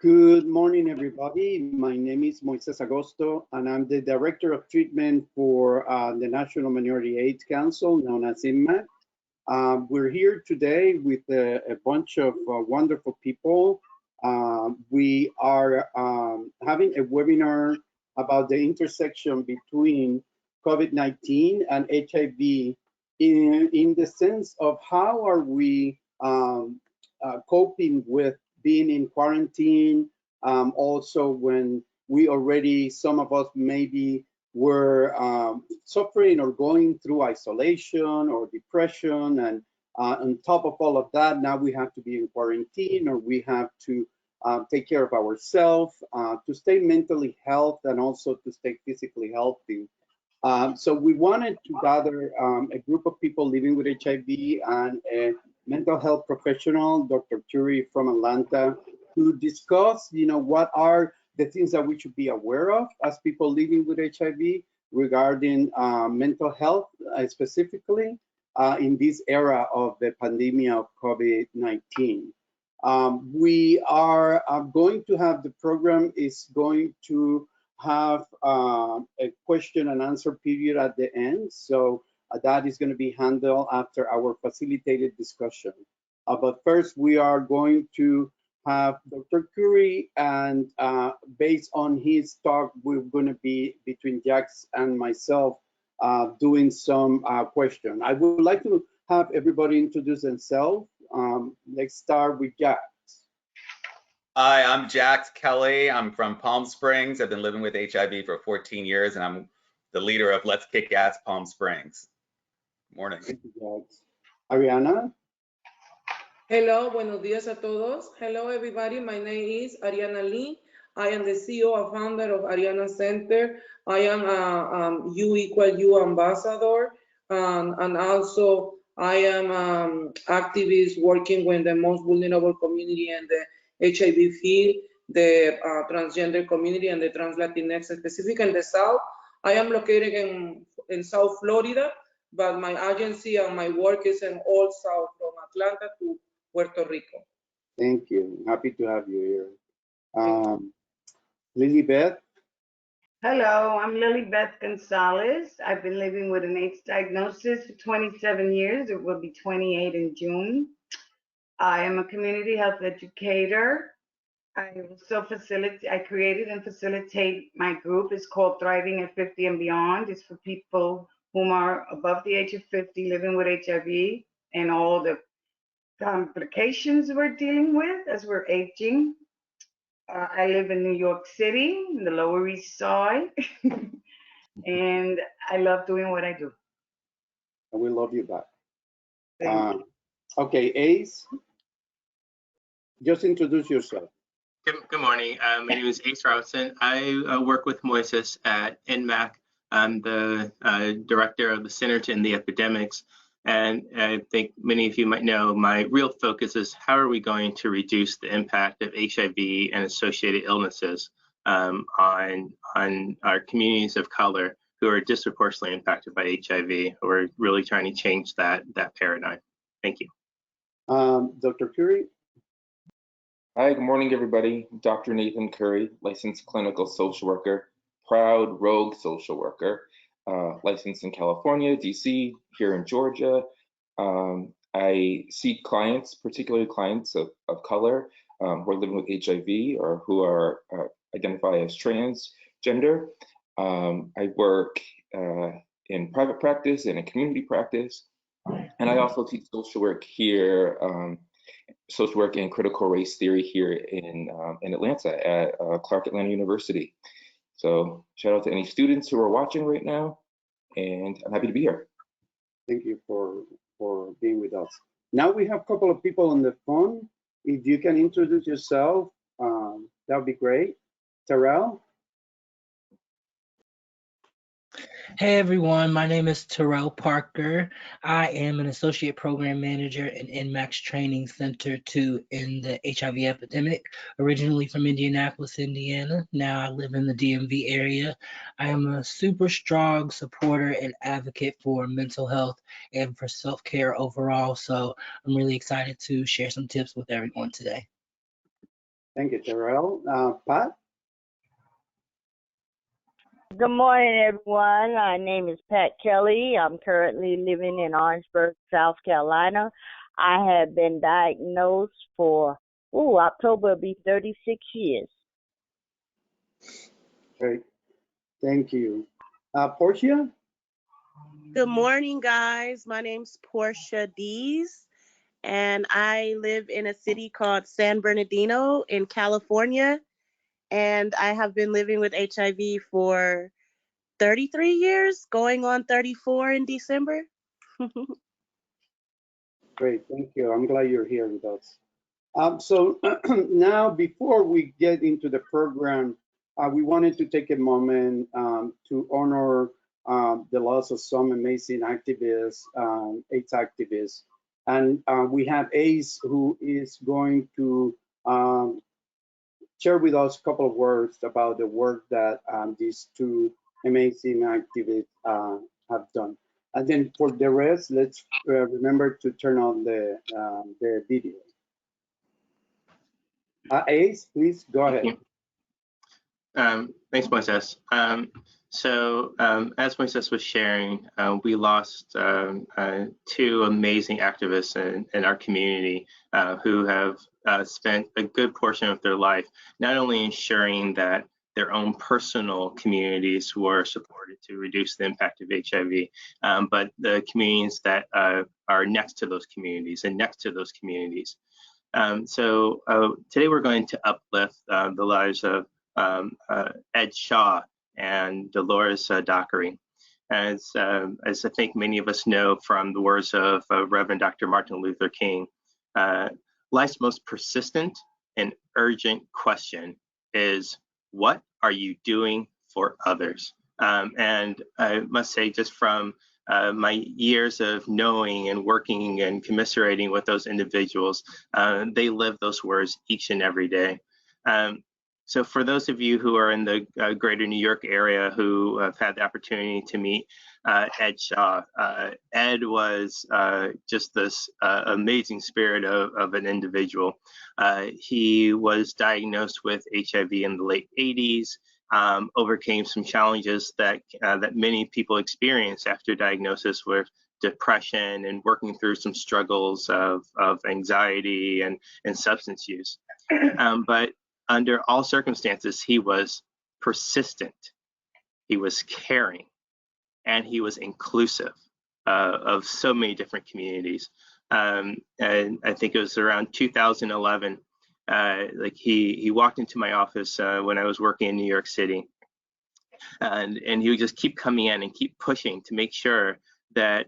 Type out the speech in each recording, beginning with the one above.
Good morning, everybody. My name is Moises Agosto, and I'm the Director of Treatment for the National Minority AIDS Council, known as INMAC. We're here today with a bunch of wonderful people. We are having a webinar about the intersection between COVID-19 and HIV in the sense of how are we coping with being in quarantine, also when we already, some of us maybe were suffering or going through isolation or depression, and on top of all of that, now we have to be in quarantine, or we have to take care of ourselves to stay mentally healthy and also to stay physically healthy. So we wanted to gather a group of people living with HIV and a mental health professional, Dr. Curie from Atlanta, to discuss, what are the things that we should be aware of as people living with HIV regarding mental health, specifically in this era of the pandemic of COVID-19. We are going to have, the program is going to have a question and answer period at the end. So that is going to be handled after our facilitated discussion. But first, we are going to have Dr. Curie, and based on his talk, we're going to be, between Jax and myself, doing some questions. I would like to have everybody introduce themselves. Let's start with Jax. Hi, I'm Jax Kelly. I'm from Palm Springs. I've been living with HIV for 14 years, and I'm the leader of Let's Kick Ass Palm Springs. Morning. Thank you, Jax. Ariana? Hello, buenos días a todos. Hello, everybody. My name is Ariana Lee. I am the CEO and founder of Ariana Center. I am a U=U ambassador, and also I am activist working with the most vulnerable community in the HIV field, the transgender community and the trans Latinx, specifically in the South. I am located in South Florida, but my agency and my work is in all South, from Atlanta to Puerto Rico. Thank you. Happy to have you here. Lily Beth? Hello, I'm Lily Beth Gonzalez. I've been living with an AIDS diagnosis for 27 years. It will be 28 in June. I am a community health educator. I created and facilitate my group. It's called Thriving at 50 and Beyond. It's for people whom are above the age of 50 living with HIV and all the complications we're dealing with as we're aging. I live in New York City, in the Lower East Side, and I love doing what I do. And we love you back. Thank you. Okay, Ace, just introduce yourself. Good morning. My name is Ace Robertson. I work with Moises at INMAC. I'm the director of the Center to End the Epidemics. And I think many of you might know my real focus is how are we going to reduce the impact of HIV and associated illnesses on our communities of color who are disproportionately impacted by HIV. We're really trying to change that paradigm. Thank you. Dr. Curie? Hi, good morning, everybody. Dr. Nathan Curry, licensed clinical social worker, proud rogue social worker. Licensed in California, DC, here in Georgia. I see clients, particularly clients of color who are living with HIV or who are identify as transgender. I work in private practice and in community practice. And I also teach social work here, social work and critical race theory here in Atlanta at Clark Atlanta University. So shout out to any students who are watching right now, and I'm happy to be here. Thank you for being with us. Now we have a couple of people on the phone. If you can introduce yourself, that would be great. Terrell? Hey everyone, my name is Terrell Parker. I am an associate program manager in INMAC's training center to end the HIV epidemic, originally from Indianapolis, Indiana. Now I live in the DMV area. I am a super strong supporter and advocate for mental health and for self-care overall. So I'm really excited to share some tips with everyone today. Thank you, Terrell. Pat? Good morning, everyone. My name is Pat Kelly. I'm currently living in Orangeburg, South Carolina. I have been diagnosed for, October will be 36 years. Great. Thank you. Portia? Good morning, guys. My name's Portia Dees, and I live in a city called San Bernardino in California. And I have been living with HIV for 33 years, going on 34 in December. Great, thank you. I'm glad you're here with us. So now, before we get into the program, we wanted to take a moment to honor the loss of some amazing activists, AIDS activists. And we have Ace, who is going to share with us a couple of words about the work that these two amazing activists have done. And then for the rest, let's remember to turn on the video. Ace, please go ahead. Thanks, Moises. As Moises was sharing, we lost two amazing activists in our community who have spent a good portion of their life not only ensuring that their own personal communities were supported to reduce the impact of HIV, but the communities that are next to those communities and next to those communities. Today we're going to uplift the lives of Ed Shaw and Dolores Dockery. As I think many of us know from the words of Reverend Dr. Martin Luther King, life's most persistent and urgent question is, what are you doing for others? And I must say, just from my years of knowing and working and commiserating with those individuals, they live those words each and every day. So for those of you who are in the greater New York area who have had the opportunity to meet Ed Shaw, Ed was just this amazing spirit of an individual. He was diagnosed with HIV in the late 80s, overcame some challenges that many people experience after diagnosis with depression and working through some struggles of anxiety and substance use. But under all circumstances, he was persistent, he was caring, and he was inclusive of so many different communities. And I think it was around 2011, like he walked into my office when I was working in New York City, and he would just keep coming in and keep pushing to make sure that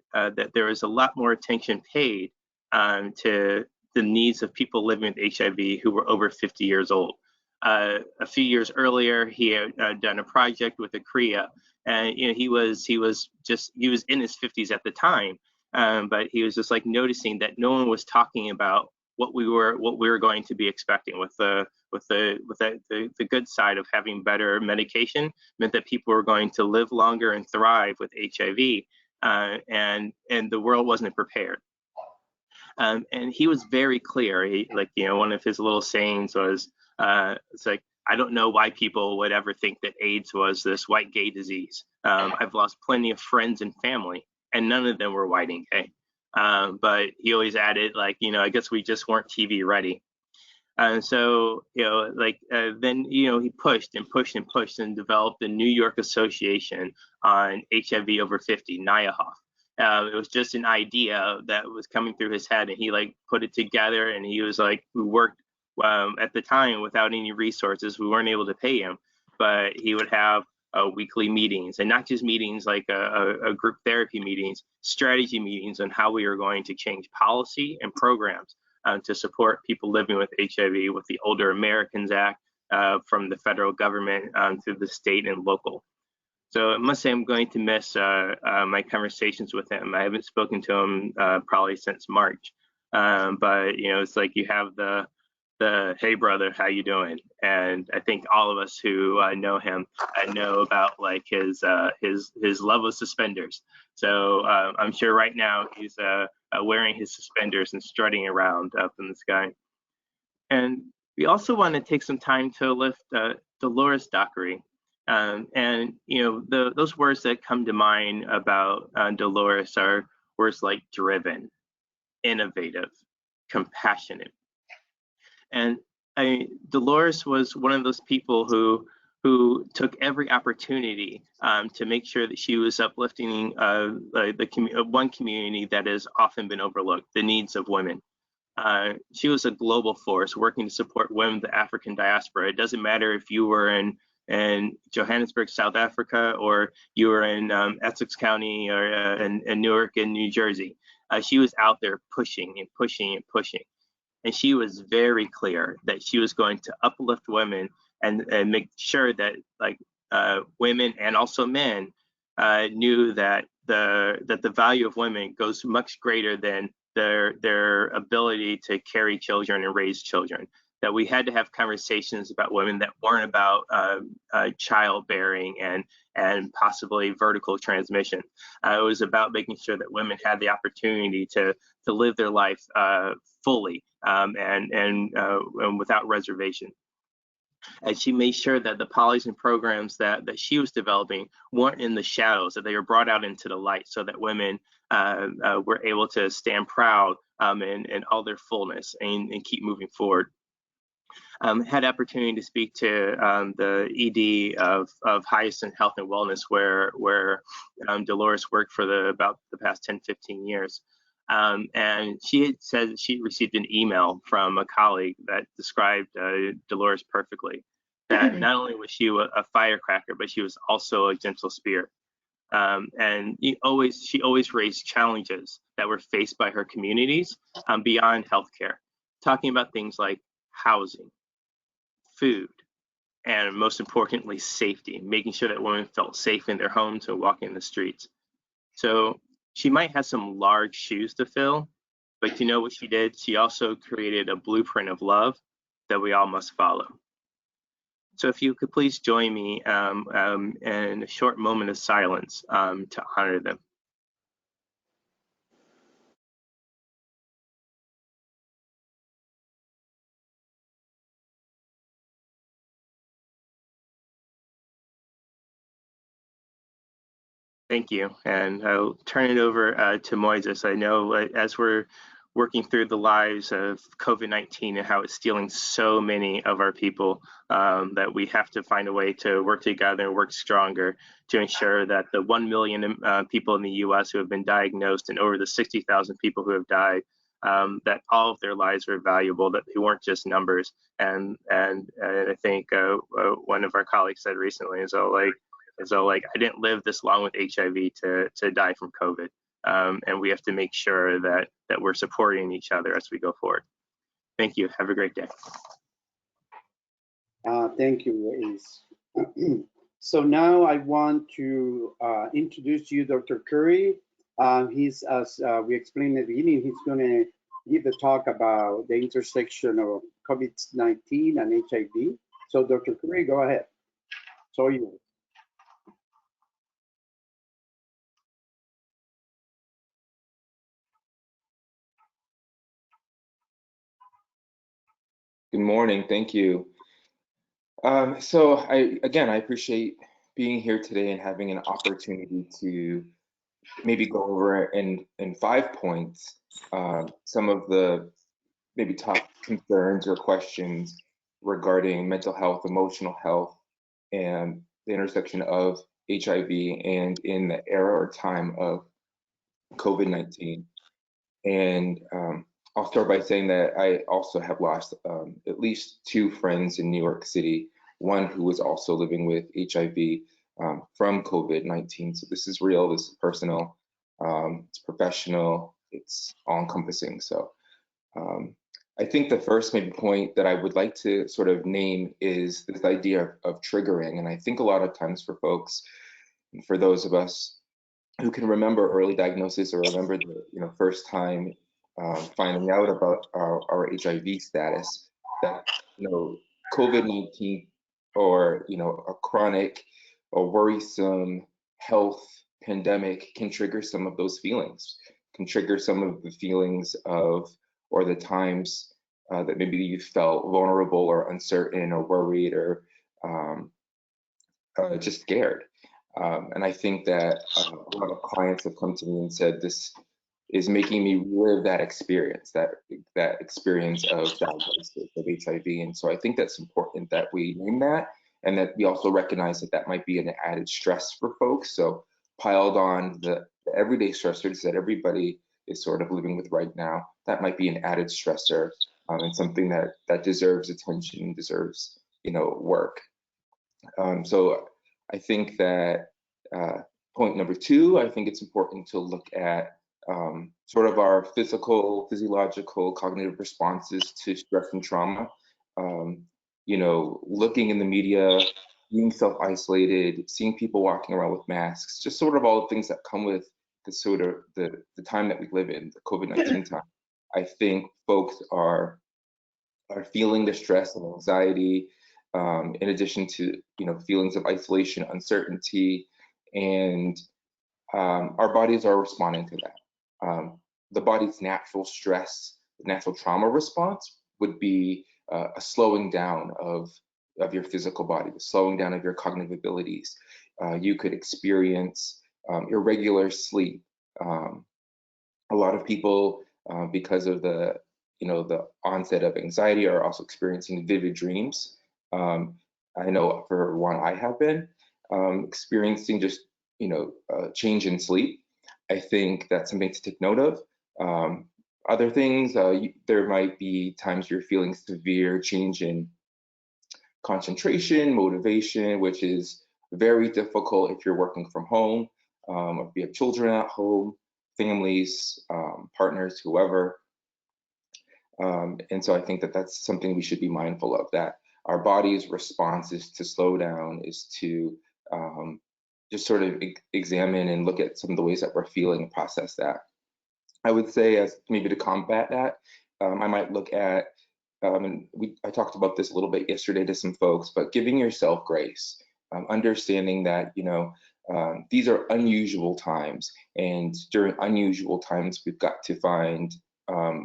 there was a lot more attention paid to the needs of people living with HIV who were over 50 years old. A few years earlier, he had done a project with a CREA, and he was in his 50s at the time, but he was just like noticing that no one was talking about what we were going to be expecting with the good side of having better medication meant that people were going to live longer and thrive with HIV, and the world wasn't prepared. And he was very clear. One of his little sayings was, it's like, I don't know why people would ever think that AIDS was this white gay disease. I've lost plenty of friends and family, and none of them were white and gay. But he always added, I guess we just weren't TV ready. And so, then, he pushed and pushed and pushed and developed the New York Association on HIV over 50, NIAHOF. It was just an idea that was coming through his head, and he put it together, and he was we worked at the time without any resources. We weren't able to pay him, but he would have weekly meetings, and not just meetings like a group therapy meetings, strategy meetings on how we are going to change policy and programs to support people living with HIV with the Older Americans Act from the federal government through the state and local. So I must say I'm going to miss my conversations with him. I haven't spoken to him probably since March, but it's like you have the hey brother, how you doing? And I think all of us who know him know about his love of suspenders. So I'm sure right now he's wearing his suspenders and strutting around up in the sky. And We also want to take some time to lift Dolores Dockery. And those words that come to mind about Dolores are words like driven, innovative, compassionate. And Dolores was one of those people who took every opportunity to make sure that she was uplifting one community that has often been overlooked, the needs of women. She was a global force working to support women of the African diaspora. It doesn't matter if you were in Johannesburg, South Africa, or you were in Essex County or in Newark and New Jersey. She was out there pushing and pushing and pushing. And she was very clear that she was going to uplift women and make sure that women and also men knew that the value of women goes much greater than their ability to carry children and raise children. That we had to have conversations about women that weren't about childbearing and possibly vertical transmission. It was about making sure that women had the opportunity to live their life fully and without reservation. And she made sure that the policies and programs that she was developing weren't in the shadows, that they were brought out into the light so that women were able to stand proud in all their fullness and keep moving forward. Had opportunity to speak to the ED of Hyacinth Health and Wellness, where Dolores worked for about the past 10, 15 years. And she had said she received an email from a colleague that described Dolores perfectly. That not only was she a firecracker, but she was also a gentle spirit. And she always raised challenges that were faced by her communities beyond healthcare, talking about things like housing, food, and most importantly, safety, making sure that women felt safe in their homes and walking the streets. So she might have some large shoes to fill, but you know what she did? She also created a blueprint of love that we all must follow. So if you could please join me in a short moment of silence to honor them. Thank you, and I'll turn it over to Moises. I know as we're working through the lives of COVID-19 and how it's stealing so many of our people, that we have to find a way to work together and work stronger to ensure that the 1 million people in the US who have been diagnosed and over the 60,000 people who have died, that all of their lives are valuable, that they weren't just numbers. And I think one of our colleagues said recently is like I didn't live this long with HIV to die from COVID. And we have to make sure that we're supporting each other as we go forward. Thank you. Have a great day. Thank you, Ace. So now I want to introduce you Dr. Curry. He's, as we explained at the beginning, he's going to give the talk about the intersection of COVID-19 and HIV. So Dr. Curry, go ahead. So you. Good morning, thank you. So I appreciate being here today and having an opportunity to maybe go over in 5 points some of the maybe top concerns or questions regarding mental health, emotional health, and the intersection of HIV and in the era or time of COVID-19. And I'll start by saying that I also have lost at least 2 friends in New York City, one who was also living with HIV from COVID-19. So this is real, this is personal, it's professional, it's all-encompassing. So I think the first maybe point that I would like to sort of name is this idea of triggering. And I think a lot of times for folks, and for those of us who can remember early diagnosis or remember the first time finding out about our HIV status, that COVID-19 or a chronic or worrisome health pandemic can trigger some of those feelings, can trigger some of the feelings of or the times that maybe you felt vulnerable or uncertain or worried or just scared. And I think that a lot of clients have come to me and said, this is making me relive that experience, that experience of diagnosis of HIV. And so I think that's important that we name that, and that we also recognize that that might be an added stress for folks. So piled on the everyday stressors that everybody is sort of living with right now, that might be an added stressor, and something that deserves attention and deserves, work. So I think that point number two, I think it's important to look at sort of our physiological, cognitive responses to stress and trauma. Looking in the media, being self-isolated, seeing people walking around with masks, just sort of all the things that come with the sort of the time that we live in, the COVID-19 time. I think folks are feeling the stress and anxiety, in addition to feelings of isolation, uncertainty, and our bodies are responding to that. The body's natural stress, natural trauma response would be a slowing down of your physical body, the slowing down of your cognitive abilities. You could experience irregular sleep. A lot of people, because of the onset of anxiety, are also experiencing vivid dreams. I know for one, I have been experiencing just change in sleep. I think that's something to take note of. Other things, there might be times you're feeling severe change in concentration, motivation, which is very difficult if you're working from home, or if you have children at home, families, partners, whoever. And so I think that that's something we should be mindful of, that our body's responses to slow down is to just sort of examine and look at some of the ways that we're feeling and process that. I would say, as maybe to combat that, I might look at, and I talked about this a little bit yesterday to some folks, but giving yourself grace, understanding that, these are unusual times, and during unusual times, we've got to find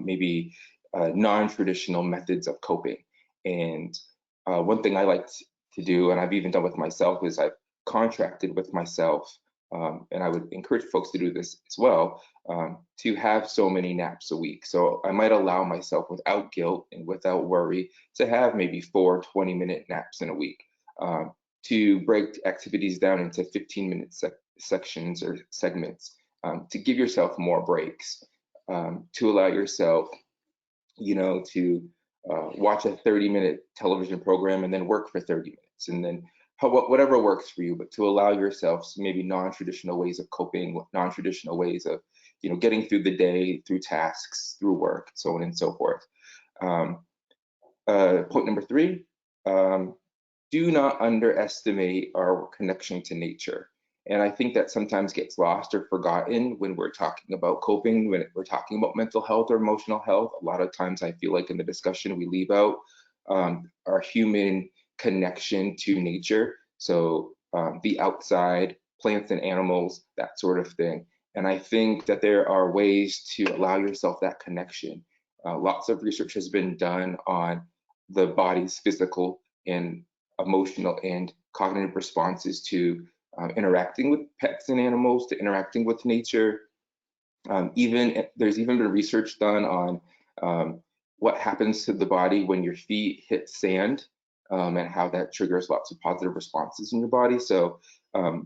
maybe non-traditional methods of coping. And one thing I like to do, and I've even done with myself, is I've contracted with myself, and I would encourage folks to do this as well, to have so many naps a week. So I might allow myself, without guilt and without worry, to have maybe 4 20-minute naps in a week, to break activities down into 15-minute sections or segments, to give yourself more breaks, to allow yourself, to watch a 30-minute television program and then work for 30 minutes, and then whatever works for you, but to allow yourself maybe non-traditional ways of coping, non-traditional ways of, getting through the day, through tasks, through work, so on and so forth. Point number three, do not underestimate our connection to nature. And I think that sometimes gets lost or forgotten when we're talking about coping, when we're talking about mental health or emotional health. A lot of times I feel like in the discussion we leave out our human connection to nature. So the outside, plants and animals, that sort of thing. And I think that there are ways to allow yourself that connection. Lots of research has been done on the body's physical and emotional and cognitive responses to interacting with pets and animals, to interacting with nature. There's even been research done on what happens to the body when your feet hit sand, and how that triggers lots of positive responses in your body. So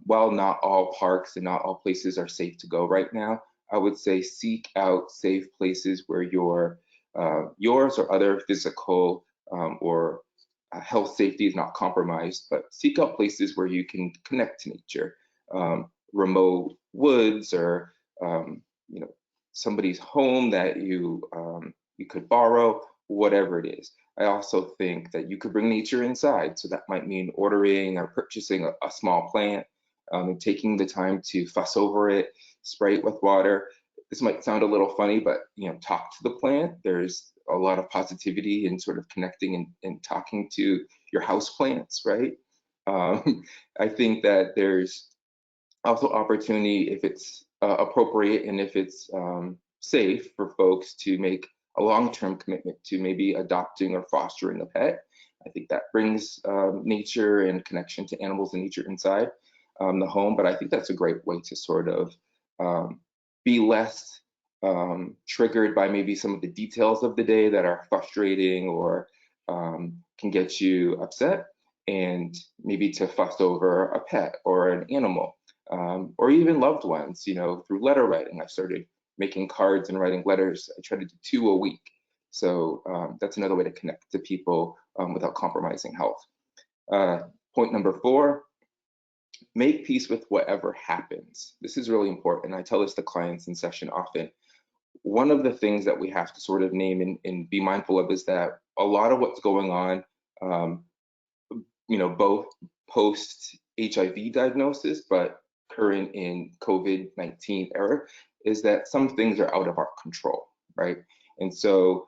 while not all parks and not all places are safe to go right now, I would say seek out safe places where yours or other physical or health safety is not compromised, but seek out places where you can connect to nature, remote woods, or somebody's home that you could borrow, whatever it is. I also think that you could bring nature inside, so that might mean ordering or purchasing a small plant, and taking the time to fuss over it, spray it with water. This might sound a little funny, but talk to the plant. There's a lot of positivity in sort of connecting and talking to your house plants, right? I think that there's also opportunity, if it's appropriate and if it's safe, for folks to make a long-term commitment to maybe adopting or fostering a pet. I think that brings nature and connection to animals and nature inside the home, but I think that's a great way to sort of be less triggered by maybe some of the details of the day that are frustrating or can get you upset, and maybe to fuss over a pet or an animal, or even loved ones, you know, through letter writing. I started making cards and writing letters. I try to do 2 a week. So that's another way to connect to people without compromising health. Point number 4, make peace with whatever happens. This is really important. I tell this to clients in session often. One of the things that we have to sort of name and be mindful of is that a lot of what's going on, you know, both post HIV diagnosis, but current in COVID-19 era, is that some things are out of our control, right? And so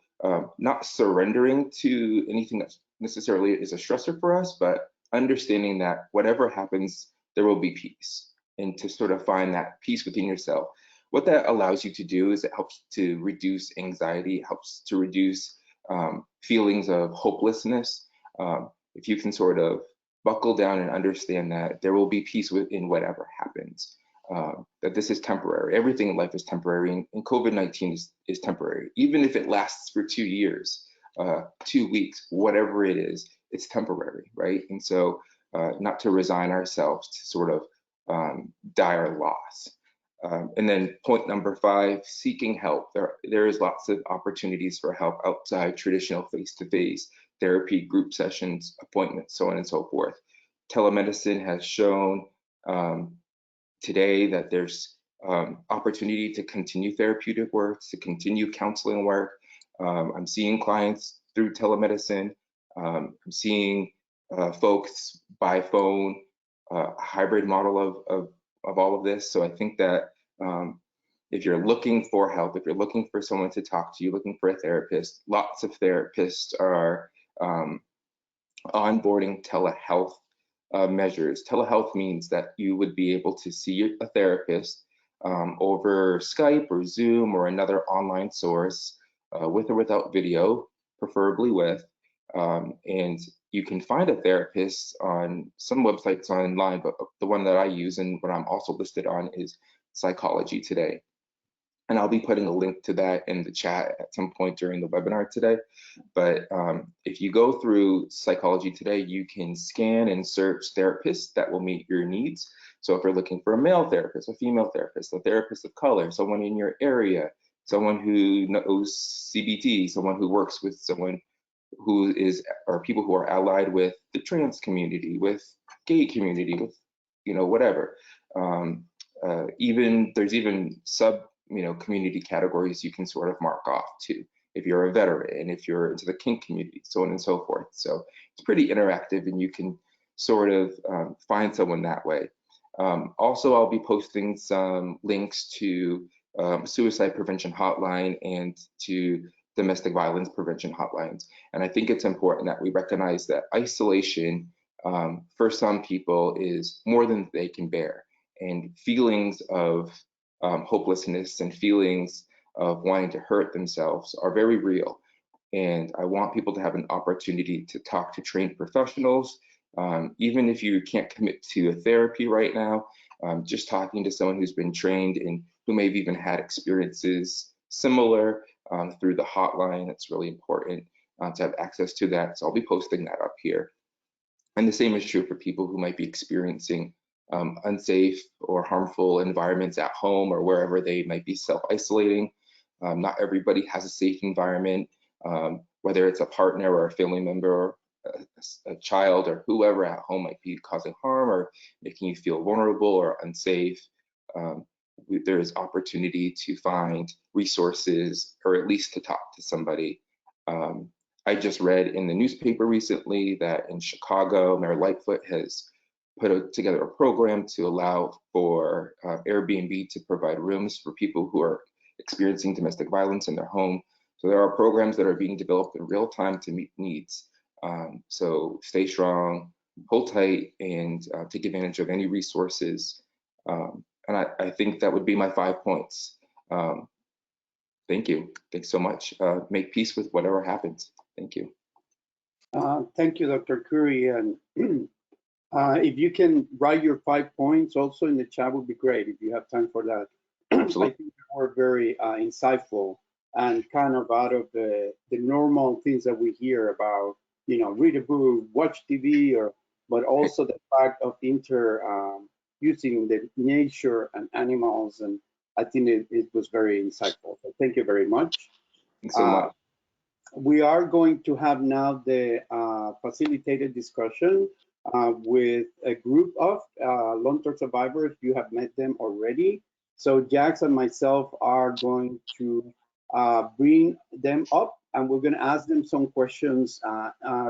not surrendering to anything that necessarily is a stressor for us, but understanding that whatever happens, there will be peace, and to sort of find that peace within yourself. What that allows you to do is it helps to reduce anxiety, it helps to reduce feelings of hopelessness. If you can sort of buckle down and understand that there will be peace within whatever happens, that this is temporary. Everything in life is temporary, and COVID-19 is temporary. Even if it lasts for 2 years, 2 weeks, whatever it is, it's temporary, right? And so not to resign ourselves to sort of dire loss. And then point number 5, seeking help. There is lots of opportunities for help outside traditional face-to-face therapy, group sessions, appointments, so on and so forth. Telemedicine has shown today that there's opportunity to continue therapeutic work, to continue counseling work. I'm seeing clients through telemedicine. I'm seeing folks by phone, hybrid model of all of this. So I think that if you're looking for help, if you're looking for someone to talk to, you looking for a therapist, lots of therapists are onboarding telehealth measures. Telehealth means that you would be able to see a therapist over Skype or Zoom or another online source, with or without video, preferably with, and you can find a therapist on some websites online, but the one that I use and what I'm also listed on is Psychology Today. And I'll be putting a link to that in the chat at some point during the webinar today. But if you go through Psychology Today, you can scan and search therapists that will meet your needs. So if you're looking for a male therapist, a female therapist, a therapist of color, someone in your area, someone who knows CBT, someone who works with someone who is, or people who are allied with the trans community, with gay community, with, you know, whatever. There's even sub, you know, community categories you can sort of mark off too. If you're a veteran, if you're into the kink community, so on and so forth. So it's pretty interactive, and you can sort of find someone that way. Also, I'll be posting some links to suicide prevention hotline and to domestic violence prevention hotlines. And I think it's important that we recognize that isolation for some people is more than they can bear. And feelings of hopelessness and feelings of wanting to hurt themselves are very real. And I want people to have an opportunity to talk to trained professionals. Even if you can't commit to a therapy right now, just talking to someone who's been trained and who may have even had experiences similar through the hotline, it's really important to have access to that. So I'll be posting that up here. And the same is true for people who might be experiencing unsafe or harmful environments at home or wherever they might be self-isolating. Not everybody has a safe environment, whether it's a partner or a family member or a child or whoever at home might be causing harm or making you feel vulnerable or unsafe. There is opportunity to find resources or at least to talk to somebody. I just read in the newspaper recently that in Chicago, Mayor Lightfoot has put together a program to allow for Airbnb to provide rooms for people who are experiencing domestic violence in their home. So there are programs that are being developed in real time to meet needs. So stay strong, hold tight, and take advantage of any resources. And I think that would be my 5 points. Thank you. Thanks so much. Make peace with whatever happens. Thank you. Thank you, Dr. Curry. And if you can write your 5 points also in the chat, would be great if you have time for that. Absolutely. I think they were very insightful and kind of out of the normal things that we hear about, you know, read a book, watch TV, but also the fact of using the nature and animals. And I think it was very insightful. So thank you very much. Thanks so much. We are going to have now the facilitated discussion with a group of long-term survivors. You have met them already. So Jax and myself are going to bring them up, and we're going to ask them some questions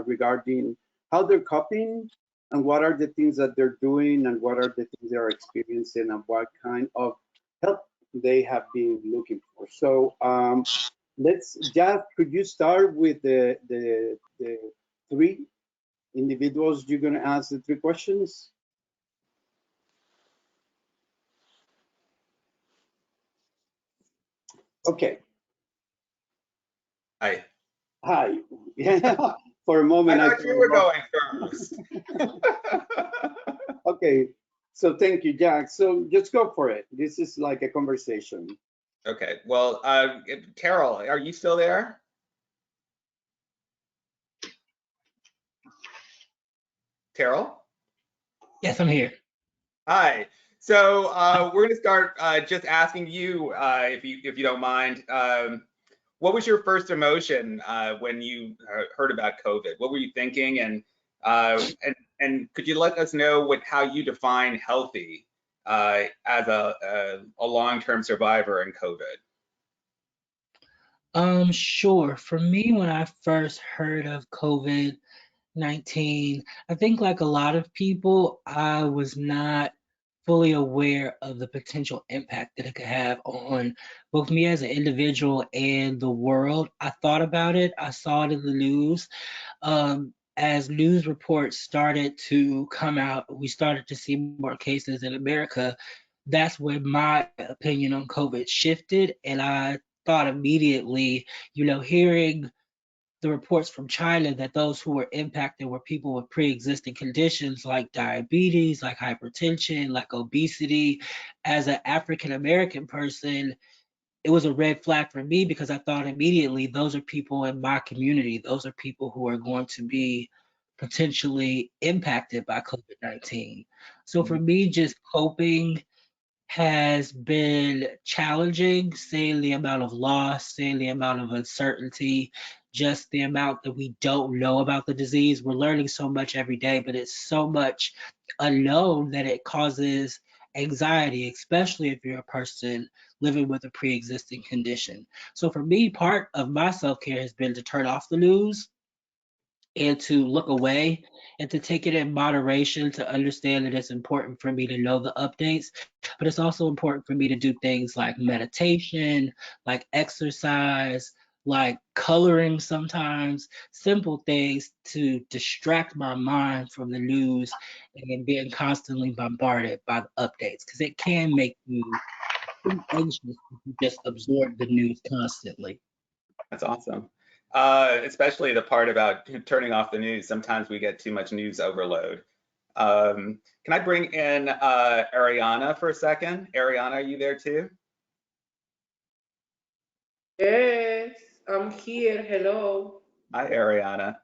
regarding how they're coping and what are the things that they're doing and what are the things they're experiencing and what kind of help they have been looking for. So Jack, could you start with the 3 individuals you're going to ask the 3 questions? Okay. Hi. Hi. Yeah. For a moment, I thought you were going first. Okay. So thank you, Jack. So just go for it. This is like a conversation. Okay. Well, Carol, are you still there? Carol? Yes, I'm here. Hi. So we're going to start just asking you, if you don't mind, what was your first emotion when you heard about COVID? What were you thinking, and could you let us know how you define healthy as a long-term survivor in COVID? Sure. For me, when I first heard of COVID-19, I think like a lot of people, I was not fully aware of the potential impact that it could have on both me as an individual and the world. I thought about it, I saw it in the news. As news reports started to come out, we started to see more cases in America. That's when my opinion on COVID shifted, and I thought immediately, hearing the reports from China that those who were impacted were people with pre-existing conditions like diabetes, like hypertension, like obesity. As an African American person, it was a red flag for me because I thought immediately those are people in my community. Those are people who are going to be potentially impacted by COVID-19. So for me, just coping has been challenging, seeing the amount of loss, seeing the amount of uncertainty, just the amount that we don't know about the disease. We're learning so much every day, but it's so much unknown that it causes anxiety, especially if you're a person living with a pre-existing condition. So for me, part of my self-care has been to turn off the news and to look away and to take it in moderation, to understand that it's important for me to know the updates, but it's also important for me to do things like meditation, like exercise, like coloring sometimes, simple things to distract my mind from the news and being constantly bombarded by the updates, because it can make you anxious if you just absorb the news constantly. That's awesome. Especially the part about turning off the news. Sometimes we get too much news overload. Can I bring in Ariana for a second? Ariana, are you there too? Yes, I'm here. Hello. Hi, Ariana.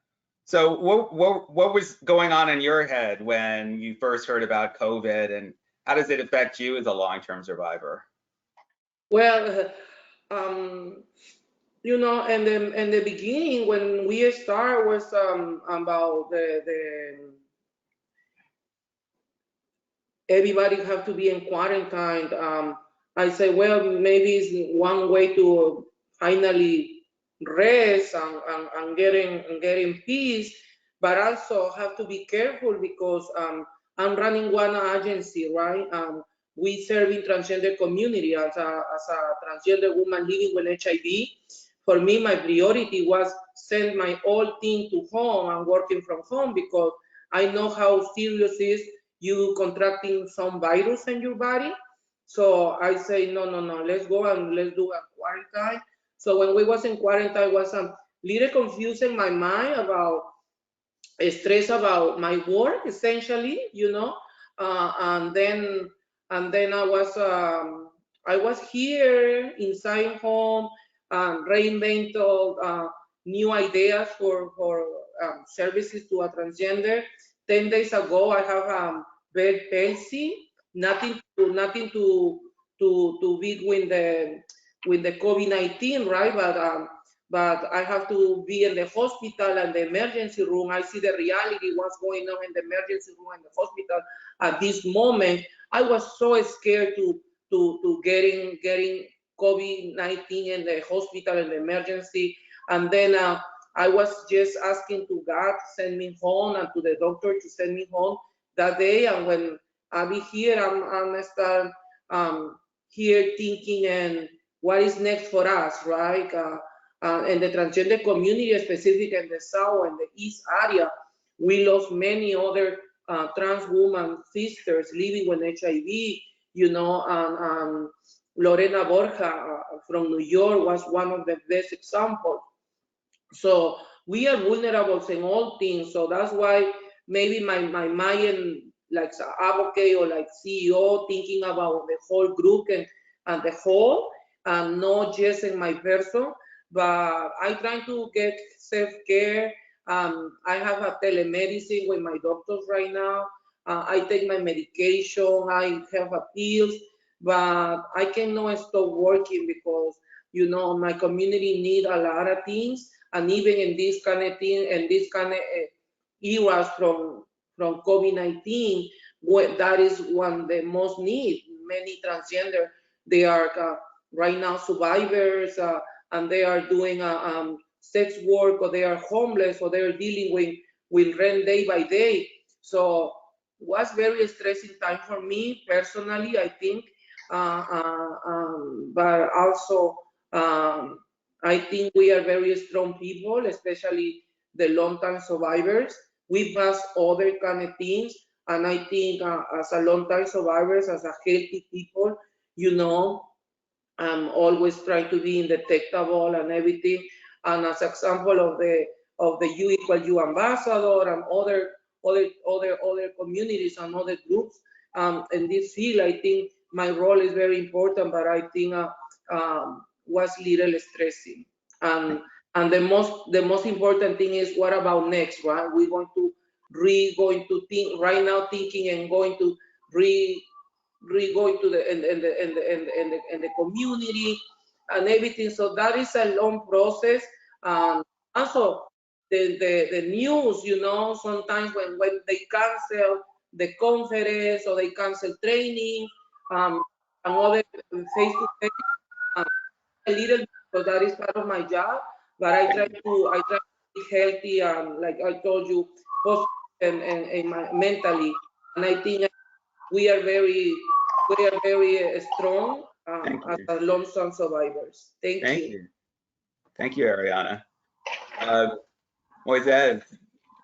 So what was going on in your head when you first heard about COVID, and how does it affect you as a long-term survivor? Well, in the beginning when we start was about the everybody have to be in quarantine. I say, well, maybe it's one way to finally rest and getting peace, but also have to be careful because I'm running one agency, right? We serve in transgender community as a transgender woman living with HIV. For me, my priority was send my whole team to home and working from home because I know how serious it is you contracting some virus in your body. So I say, no, let's go and let's do a quarantine. So when we was in quarantine, I was little confused in my mind about stress about my work, essentially, and then I was here inside home, reinvented new ideas for services to a transgender. 10 days ago, I have bed palsy, nothing to beat with the COVID-19, right? But I have to be in the hospital and the emergency room. I see the reality, what's going on in the emergency room and the hospital at this moment. I was so scared to getting COVID-19 in the hospital and the emergency. And then I was just asking to God to send me home and to the doctor to send me home that day. And when I be here, I'm start here thinking and what is next for us, right? In the transgender community, specifically in the South and the East area, we lost many other trans women sisters living with HIV, and Lorena Borja from New York was one of the best examples. So we are vulnerable in all things. So that's why maybe my mind, like advocate or like CEO, thinking about the whole group and the whole, and not just in my person. But I try to get self-care. I have a telemedicine with my doctors right now. I take my medication. I have a pills, but I cannot stop working because my community need a lot of things, and even in this kind of thing and this kind of eras from COVID-19, that is one the most need. Many transgender, they are right now survivors, and they are doing sex work, or they are homeless, or they are dealing with rent day by day. So was very stressing time for me personally, I think, but also I think we are very strong people, especially the long-time survivors. We pass other kind of things, and I think as a long-time survivors, as a healthy people, always try to be indetectable and everything. And as example of the U equal U ambassador and other communities and other groups in this field, I think my role is very important, but I think was little stressing. And the most important thing is what about next, right? We're going to think right now, thinking and going to going to the community and everything. So that is a long process. Also, the news, sometimes when they cancel the conference or they cancel training, and other face-to-face, a little, because that is part of my job. But I try to be healthy, like I told you, positive and mentally. And I think we are very strong as a long-term survivors. Thank you. Thank you, Ariana. Moises,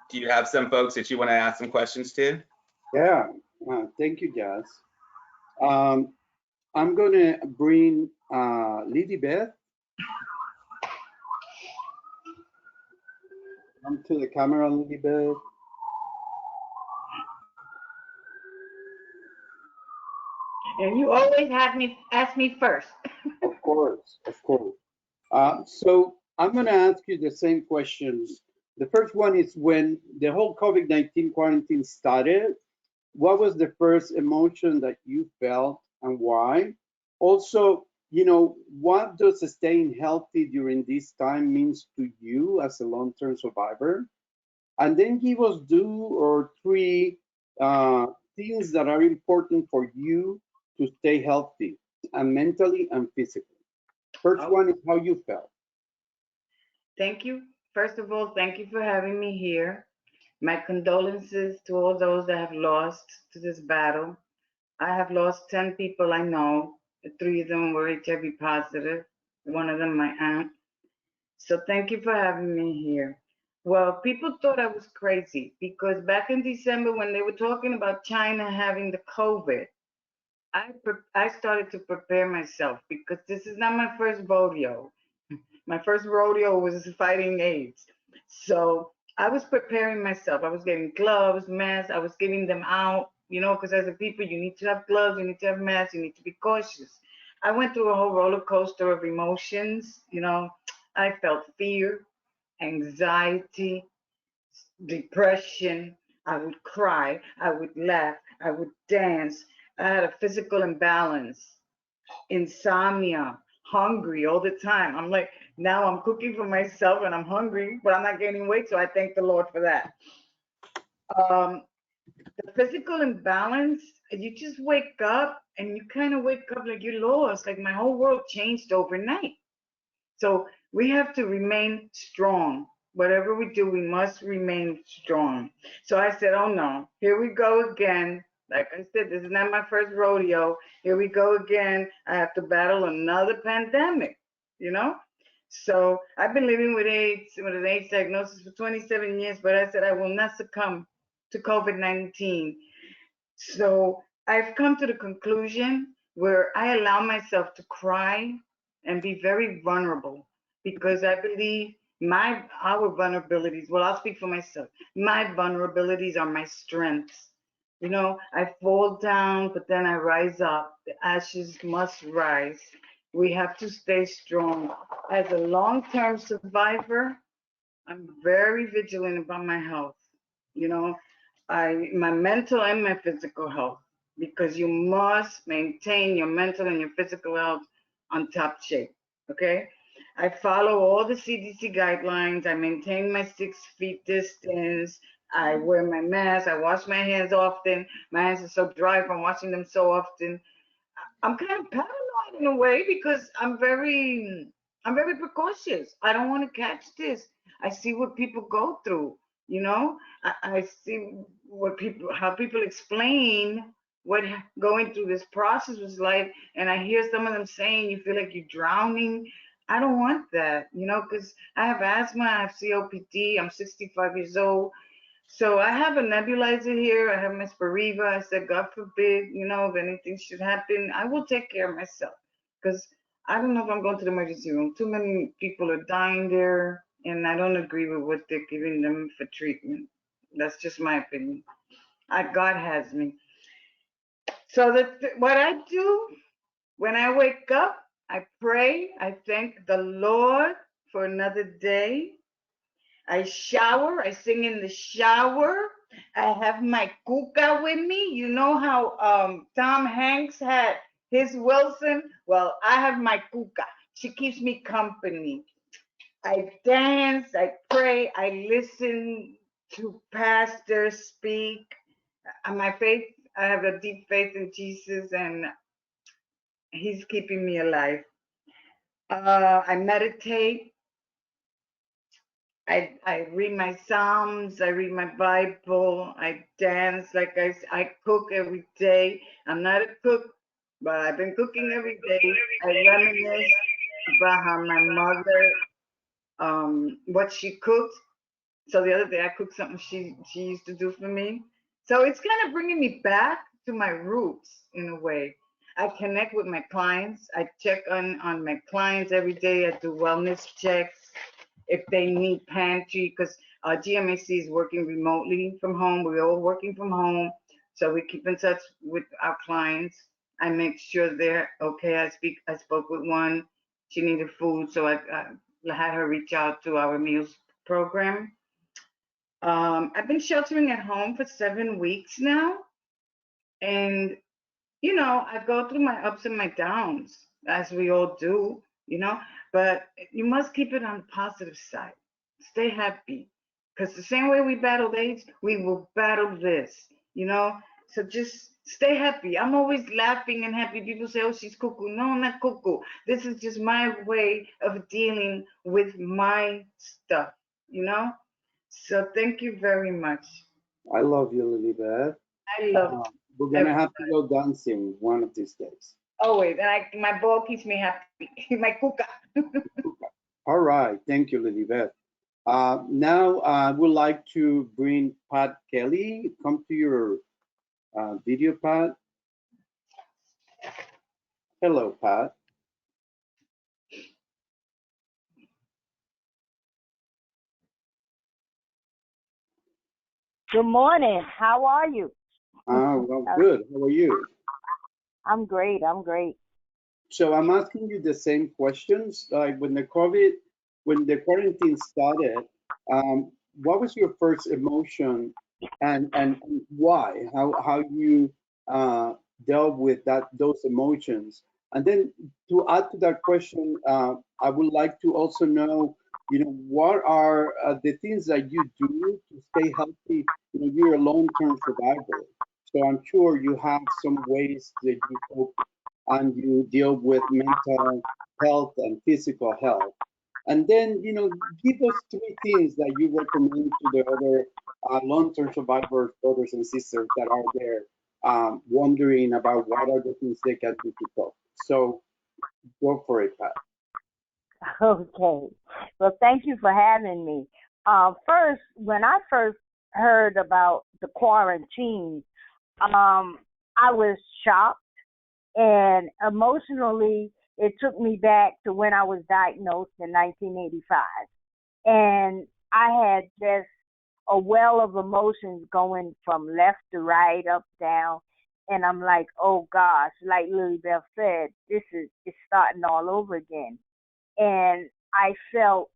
do you have some folks that you want to ask some questions to? Yeah, thank you, Jazz. I'm going to bring Lily Beth. Come to the camera, Lily Beth. And you always have me ask me first. Of course, of course. So I'm going to ask you the same questions. The first one is, when the whole COVID-19 quarantine started, what was the first emotion that you felt and why? Also, what does staying healthy during this time means to you as a long-term survivor? And then give us 2 or 3 things that are important for you to stay healthy, and mentally and physically. First one is how you felt. Thank you. First of all, thank you for having me here. My condolences to all those that have lost to this battle. I have lost 10 people I know. 3 of them were HIV positive, one of them my aunt. So thank you for having me here. Well, people thought I was crazy because back in December when they were talking about China having the COVID, I started to prepare myself because this is not my first rodeo. My first rodeo was fighting AIDS. So I was preparing myself. I was getting gloves, masks. I was giving them out, because as a people, you need to have gloves, you need to have masks, you need to be cautious. I went through a whole roller coaster of emotions. I felt fear, anxiety, depression. I would cry. I would laugh. I would dance. I had a physical imbalance, insomnia, hungry all the time. I'm like, now I'm cooking for myself and I'm hungry, but I'm not gaining weight. So I thank the Lord for that. Um, the physical imbalance, you just wake up and you kind of wake up like you're lost. Like my whole world changed overnight. So we have to remain strong. Whatever we do, we must remain strong. So I said, oh no, here we go again. Like I said, this is not my first rodeo. Here we go again. I have to battle another pandemic, you know? So I've been living with AIDS, with an AIDS diagnosis for 27 years, but I said I will not succumb to COVID-19. So I've come to the conclusion where I allow myself to cry and be very vulnerable because I believe our vulnerabilities, well, I'll speak for myself. My vulnerabilities are my strengths. I fall down, but then I rise up. The ashes must rise. We have to stay strong. As a long-term survivor, I'm very vigilant about my health. You know, my mental and my physical health, because you must maintain your mental and your physical health on top shape. Okay. I follow all the CDC guidelines. I maintain my 6 feet distance. I wear my mask. I wash my hands often. My hands are so dry from washing them so often. I'm kind of paranoid in a way because I'm very precautious. I don't want to catch this. I see what people go through, you know. I see how people explain what going through this process was like, and I hear some of them saying you feel like you're drowning. I don't want that, because I have asthma, I have COPD, I'm 65 years old. So I have a nebulizer here. I have my Spiriva. I said, God forbid, if anything should happen, I will take care of myself. Because I don't know if I'm going to the emergency room. Too many people are dying there, and I don't agree with what they're giving them for treatment. That's just my opinion. God has me. So what I do when I wake up, I pray. I thank the Lord for another day. I shower, I sing in the shower. I have my cuca with me. You know how Tom Hanks had his Wilson? Well, I have my cuca. She keeps me company. I dance, I pray, I listen to pastors speak. My faith, I have a deep faith in Jesus and he's keeping me alive. I meditate. I read my Psalms, I read my Bible, I dance, I cook every day. I'm not a cook, but I've been cooking every day. I reminisce about how my mother, what she cooked. So the other day I cooked something she used to do for me. So it's kind of bringing me back to my roots in a way. I connect with my clients. I check on my clients every day. I do wellness checks if they need pantry, because GMAC is working remotely from home. We're all working from home, so we keep in touch with our clients. I make sure they're okay. I spoke with one. She needed food, so I had her reach out to our meals program. I've been sheltering at home for 7 weeks now, and I go through my ups and my downs, as we all do, but you must keep it on the positive side. Stay happy. Because the same way we battled AIDS, we will battle this, So just stay happy. I'm always laughing and happy. People say, oh, she's cuckoo. No, I'm not cuckoo. This is just my way of dealing with my stuff, So thank you very much. I love you, Lilibet. I love We're gonna have to go dancing one of these days. always. And my ball keeps me happy. My cuca. All right, thank you, Lilibet. Now I would like to bring Pat Kelly. Come to your video, Pat. Hello, Pat. Good morning. How are you? Well, good. How are you? I'm great. I'm great. So I'm asking you the same questions. Like when the quarantine started, what was your first emotion, and why? How you dealt with those emotions? And then to add to that question, I would like to also know, what are the things that you do to stay healthy? You're a long-term survivor, so I'm sure you have some ways that you cope and you deal with mental health and physical health. And then, give us three things that you recommend to the other long-term survivors, brothers and sisters that are there wondering about what are the things they can do to cope. So go for it, Pat. Okay. Well, thank you for having me. First, when I first heard about the quarantine, I was shocked, and emotionally, it took me back to when I was diagnosed in 1985. And I had just a well of emotions going from left to right, up, down. And I'm like, oh gosh, like Lily Beth said, it's starting all over again. And I felt,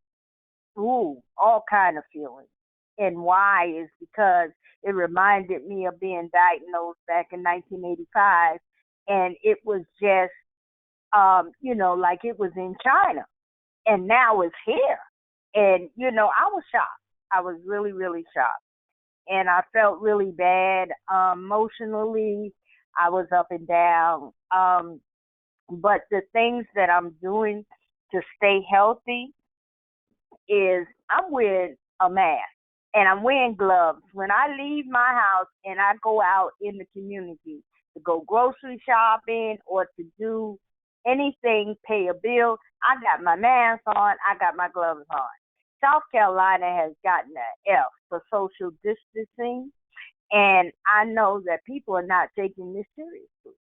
all kind of feelings. And why is because it reminded me of being diagnosed back in 1985. And it was just, like it was in China. And now it's here. And, I was shocked. I was really, really shocked. And I felt really bad emotionally. I was up and down. But the things that I'm doing to stay healthy is I'm wearing a mask and I'm wearing gloves. When I leave my house and I go out in the community to go grocery shopping or to do anything, pay a bill, I got my mask on, I got my gloves on. South Carolina has gotten an F for social distancing, and I know that people are not taking this seriously.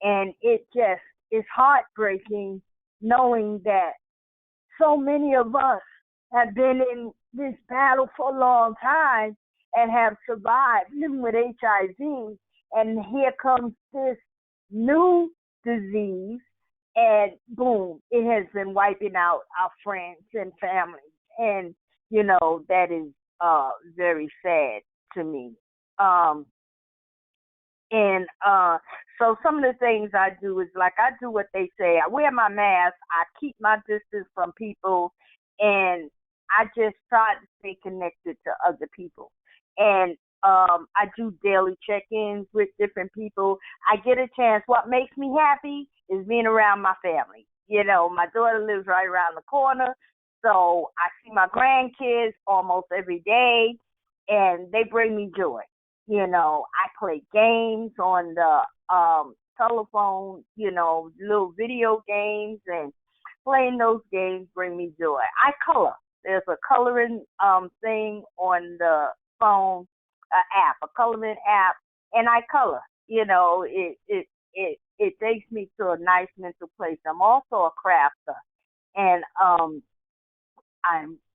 And it just is heartbreaking knowing that so many of us have been in this battle for a long time and have survived living with HIV. And here comes this new disease, and boom, it has been wiping out our friends and families. And, that is very sad to me. So some of the things I do is like I do what they say. I wear my mask. I keep my distance from people, and I just try to stay connected to other people. And I do daily check-ins with different people. I get a chance. What makes me happy is being around my family. My daughter lives right around the corner, so I see my grandkids almost every day, and they bring me joy. I play games on the telephone, little video games, and playing those games bring me joy. I color. There's a coloring thing on the phone, app, a coloring app, and I color. It takes me to a nice mental place. I'm also a crafter, and I'm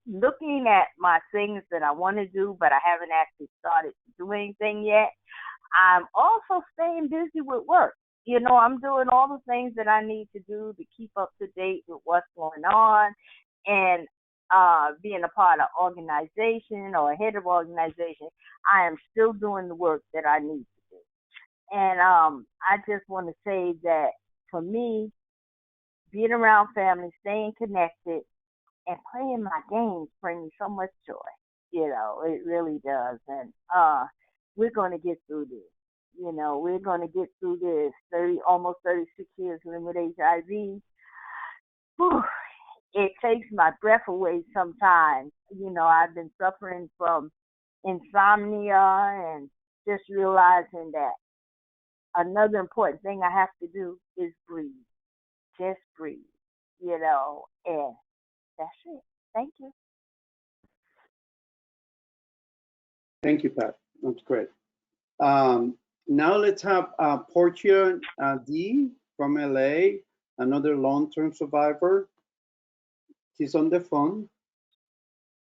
looking at my things that I want to do, but I haven't actually started to do anything yet. I'm also staying busy with work. I'm doing all the things that I need to do to keep up to date with what's going on, and being a part of organization or a head of organization, I am still doing the work that I need to do. And I just want to say that for me, being around family, staying connected, and playing my games bring me so much joy. It really does. And we're going to get through this. We're going to get through this. Almost 36 years living with HIV. Whew, it takes my breath away sometimes. I've been suffering from insomnia and just realizing that another important thing I have to do is breathe. Just breathe, and that's it. Thank you. Thank you, Pat. That's great. Now let's have Portia D from LA, another long-term survivor. She's on the phone.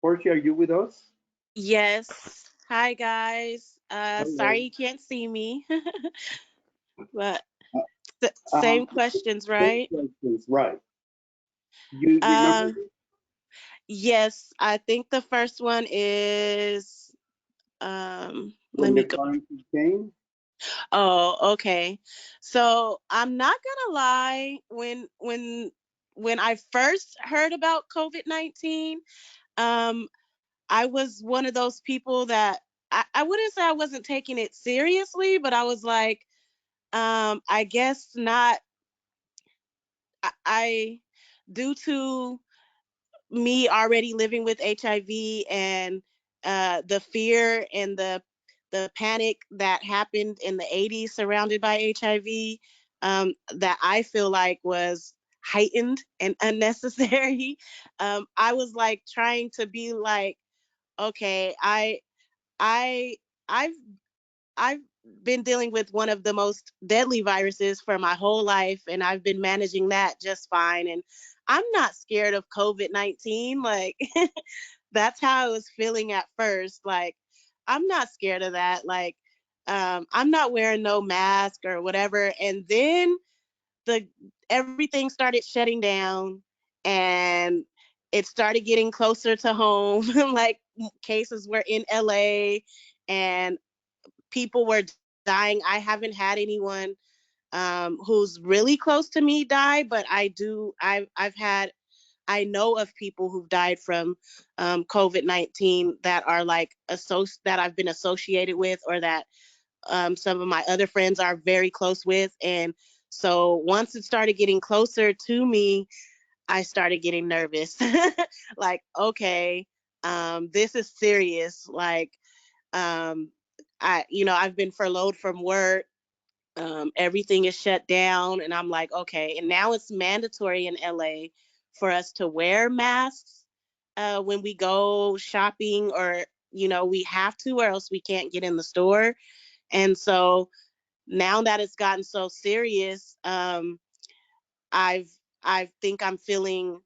Portia, are you with us? Yes. Hi, guys. Hello. Sorry you can't see me, but Uh, same questions, Same right? questions, right? You remember Uh, yes, I think the first one is, let when the me go. quarantine came? Oh, okay. So I'm not gonna lie, when I first heard about COVID-19, um, I was one of those people that I wouldn't say I wasn't taking it seriously, but I was like, I guess not. I due to me already living with HIV and the fear and the panic that happened in the 80s surrounded by HIV, that I feel like was heightened and unnecessary. I was like trying to be like, okay, I I've I've been dealing with one of the most deadly viruses for my whole life, and I've been managing that just fine. And I'm not scared of COVID-19. Like, that's how I was feeling at first. Like, I'm not scared of that. Like, I'm not wearing no mask or whatever. And then the everything started shutting down, and it started getting closer to home. Like, cases were in LA, and people were dying. I haven't had anyone who's really close to me die, but I know of people who've died from COVID-19 that are like that I've been associated with, or that some of my other friends are very close with. And so once it started getting closer to me, I started getting nervous. Like, okay, this is serious. Like, um, I've been furloughed from work. Everything is shut down, and I'm like, okay. And now it's mandatory in LA for us to wear masks when we go shopping, or we have to, or else we can't get in the store. And so now that it's gotten so serious, I've I think I'm feeling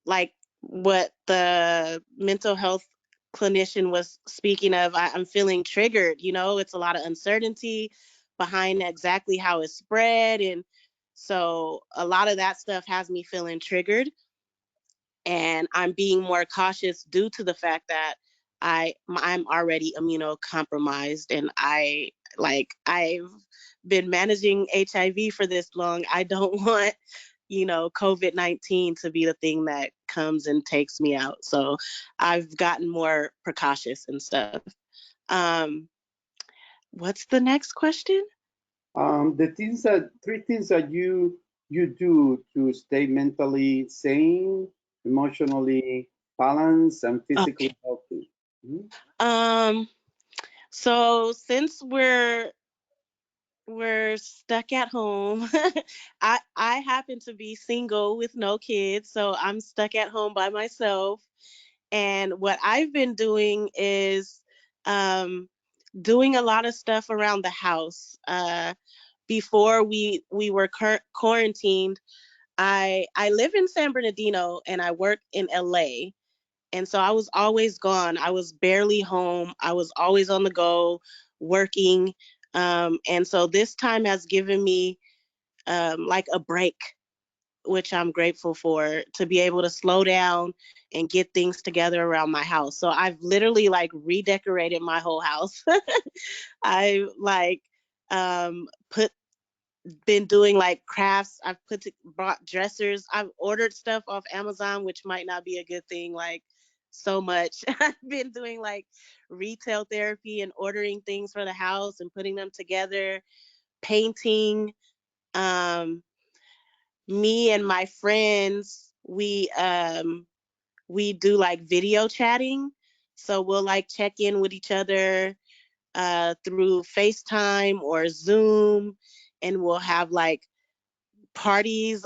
like what the mental health clinician was speaking of. I'm feeling triggered. It's a lot of uncertainty behind exactly how it's spread. And so a lot of that stuff has me feeling triggered. And I'm being more cautious due to the fact that I'm already immunocompromised, and I've been managing HIV for this long. I don't want COVID-19 to be the thing that comes and takes me out. So I've gotten more precautious and stuff. Um, what's the next question? Three things that you do to stay mentally sane, emotionally balanced, and physically Okay. healthy. Mhm. Um, so since we're stuck at home, I happen to be single with no kids, so I'm stuck at home by myself. And what I've been doing is um, doing a lot of stuff around the house. Before we were quarantined, I live in San Bernardino and I work in LA. And so I was always gone. I was barely home. I was always on the go working. And so this time has given me like a break, which I'm grateful for, to be able to slow down and get things together around my house. So I've literally like redecorated my whole house. I like put been doing like crafts. Bought dressers. I've ordered stuff off Amazon, which might not be a good thing. Like, so much. I've been doing like retail therapy and ordering things for the house and putting them together, painting. Um, Me and my friends, we do like video chatting. So we'll like check in with each other through FaceTime or Zoom, and we'll have like parties,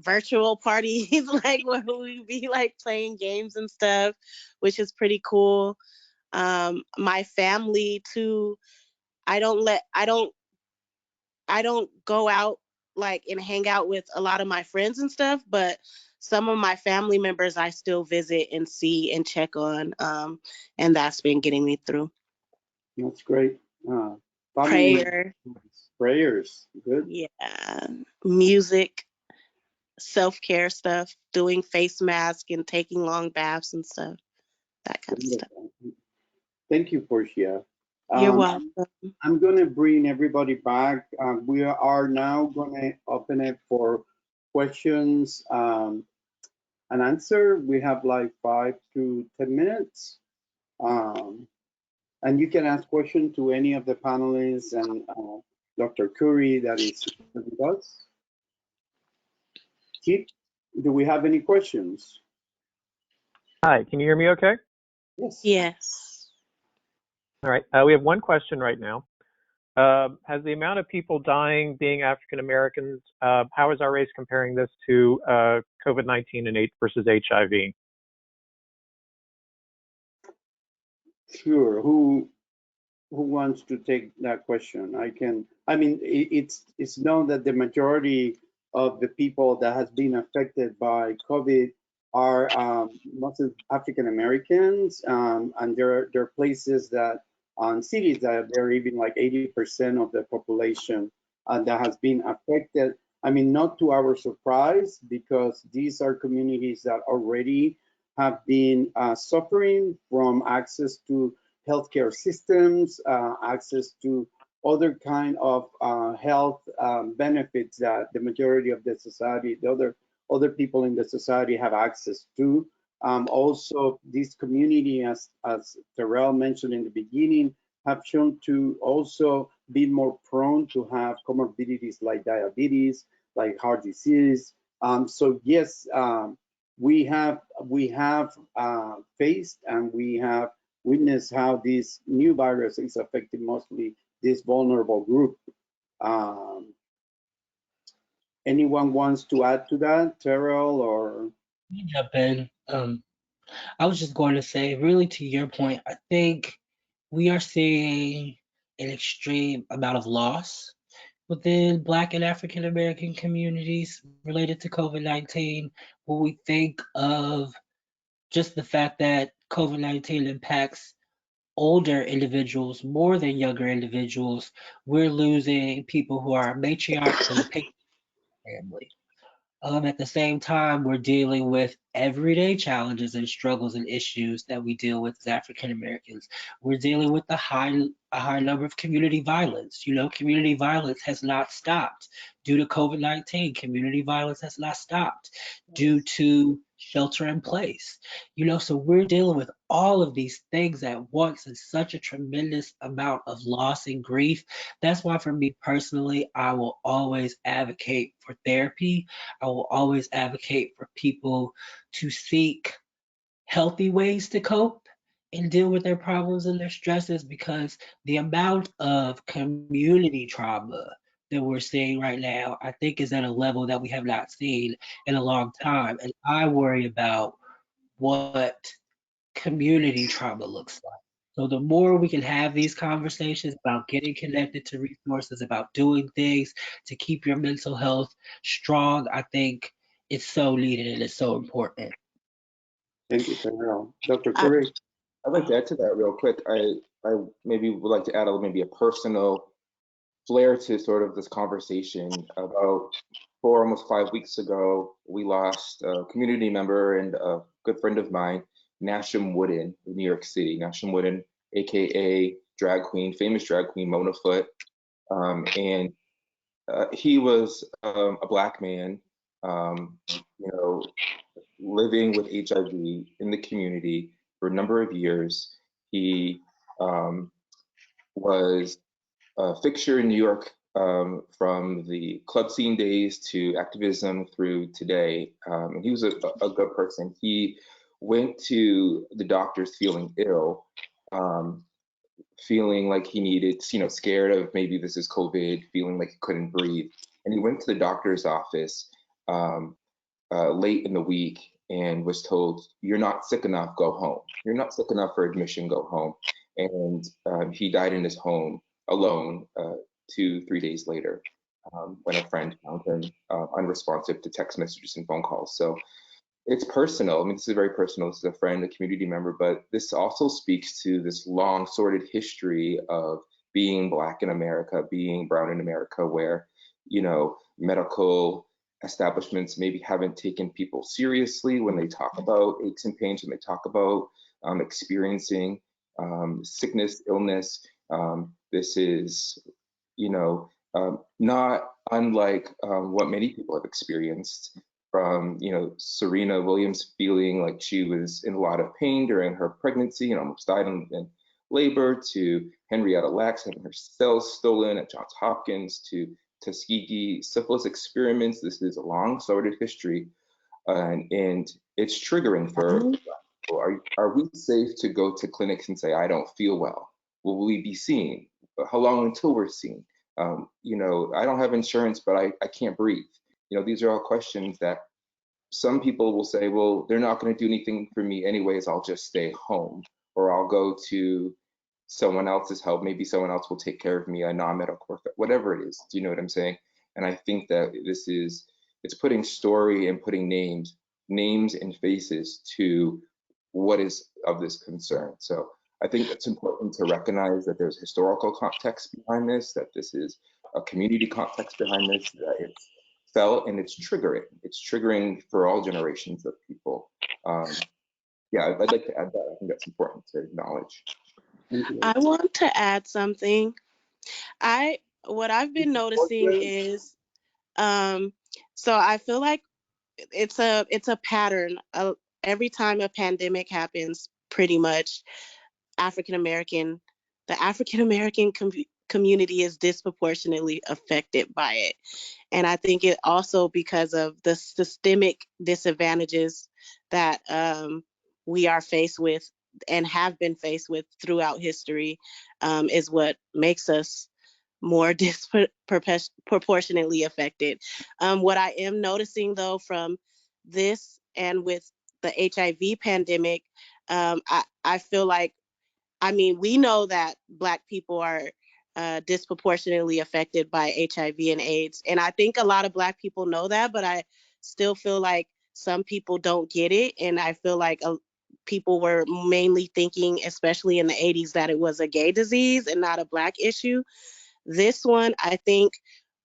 virtual parties, like where we be like playing games and stuff, which is pretty cool. My family too, I don't let I don't go out like and hang out with a lot of my friends and stuff, but some of my family members I still visit and see and check on, and that's been getting me through. That's great. Family Prayer. prayers, good. Yeah. Music, self-care stuff, doing face mask and taking long baths and stuff, that kind of stuff. Wonderful. Thank you, Portia. You're welcome. I'm going to bring everybody back. We are now going to open it for questions and answer. We have like 5 to 10 minutes. And you can ask questions to any of the panelists and Dr. Curry that is with us. Keith, do we have any questions? Hi, can you hear me okay? Yes. Yes. All right, we have one question right now. Has the amount of people dying being African Americans, how is our race comparing this to COVID-19 and versus HIV? Sure. Who wants to take that question? I mean, it's known that the majority of the people that has been affected by COVID are mostly African Americans, and there are places that cities that they're even like 80% of the population that has been affected. I mean, not to our surprise, because these are communities that already have been suffering from access to healthcare systems, access to other kind of health benefits that the majority of the society, the other people in the society have access to. Also, this community, as Terrell mentioned in the beginning, have shown to also be more prone to have comorbidities like diabetes, like heart disease. So yes, we have faced and we have witness how this new virus is affecting mostly this vulnerable group. Anyone wants to add to that, Terrell or? Let me jump in. I was just going to say, really to your point, I think we are seeing an extreme amount of loss within Black and African American communities related to COVID-19. When we think of just the fact that COVID-19 impacts older individuals more than younger individuals, we're losing people who are matriarchs in the family. At the same time, we're dealing with everyday challenges and struggles and issues that we deal with as African Americans. We're dealing with a high number of community violence. You know, community violence has not stopped due to COVID-19. Community violence has not stopped due to shelter in place. You know, so we're dealing with all of these things at once and such a tremendous amount of loss and grief. That's why, for me personally, I will always advocate for therapy. I will always advocate for people to seek healthy ways to cope and deal with their problems and their stresses, because the amount of community trauma that we're seeing right now, I think, is at a level that we have not seen in a long time. And I worry about what community trauma looks like. So the more we can have these conversations about getting connected to resources, about doing things to keep your mental health strong, I think it's so needed and it's so important. Thank you, Terrell. Dr. I- Curry? I'd like to add to that real quick. I maybe would like to add maybe a personal flair to sort of this conversation. About almost 5 weeks ago, we lost a community member and a good friend of mine, Nashim Wooden, in New York City. Nashim Wooden, AKA drag queen, famous drag queen Mona Foot. And he was a Black man, you know, living with HIV in the community for a number of years. He was a fixture in New York from the club scene days to activism through today. And he was a good person. He went to the doctors feeling ill, feeling like he needed, scared of maybe this is COVID, feeling like he couldn't breathe. And he went to the doctor's office late in the week and was told, "You're not sick enough, go home. You're not sick enough for admission, go home." And he died in his home alone 2-3 days later, when a friend found him unresponsive to text messages and phone calls. So it's personal. I mean, this is very personal. This is a friend, a community member, but this also speaks to this long sordid history of being Black in America, being brown in America, where, you know, medical establishments maybe haven't taken people seriously when they talk about aches and pains, when they talk about experiencing sickness, illness. This is, you know, not unlike what many people have experienced, from, you know, Serena Williams feeling like she was in a lot of pain during her pregnancy and almost died in labor, to Henrietta Lacks having her cells stolen at Johns Hopkins, to Tuskegee syphilis experiments. This is a long sordid history, and it's triggering for Black people. Are we safe to go to clinics and say, I don't feel well? Will we be seen? How long until we're seen? You know, I don't have insurance, but I can't breathe. You know, these are all questions that some people will say, well, they're not going to do anything for me anyways, I'll just stay home, or I'll go to someone else's help. Maybe someone else will take care of me, a non-medical worker, whatever it is. Do you know what I'm saying? And I think that it's putting story and putting names and faces to what is of this concern. So I think it's important to recognize that there's historical context behind this, that this is a community context behind this, that it's felt and it's triggering. It's triggering for all generations of people. Yeah, I'd like to add that. I think that's important to acknowledge. I want to add something. What I've been noticing is, so I feel like it's a pattern. Every time a pandemic happens, pretty much the African American community is disproportionately affected by it. And I think it also because of the systemic disadvantages that we are faced with and have been faced with throughout history, is what makes us more disproportionately affected. What I am noticing though from this and with the HIV pandemic, I feel like, I mean, we know that Black people are disproportionately affected by HIV and AIDS. And I think a lot of Black people know that, but I still feel like some people don't get it. And I feel like people were mainly thinking, especially in the 80s, that it was a gay disease and not a Black issue. This one, I think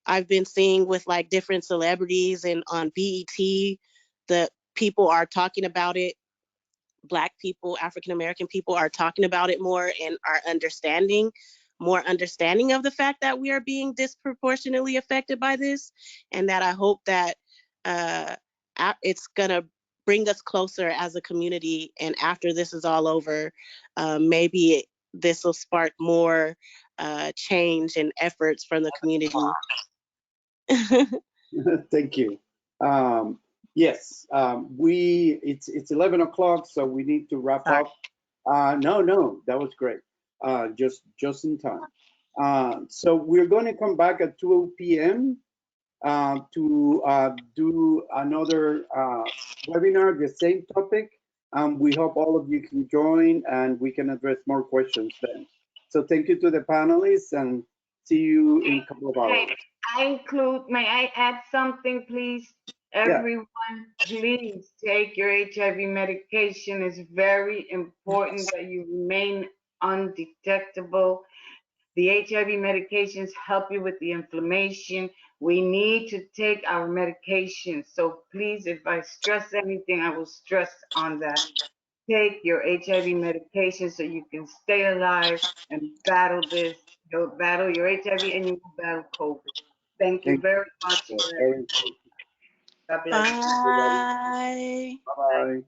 I've been seeing with like different celebrities and on BET, the people are talking about it. Black people, African American people are talking about it more and are more understanding of the fact that we are being disproportionately affected by this. And that I hope that it's gonna bring us closer as a community. And after this is all over, maybe this will spark more change and efforts from the community. Thank you. Yes, it's 11 o'clock, so we need to wrap up. No, that was great. Just in time. So we're going to come back at 2 p.m. To do another webinar, the same topic. We hope all of you can join and we can address more questions then. So thank you to the panelists and see you in a couple of hours. May I add something, please? Everyone, please take your HIV medication. It's very important that you remain undetectable. The HIV medications help you with the inflammation. We need to take our medication. So please, if I stress anything, I will stress on that. Take your HIV medication so you can stay alive and battle this. You'll battle your HIV and you will battle COVID. Thank you very much. God bless you. Bye. Bye.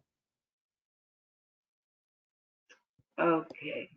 Okay.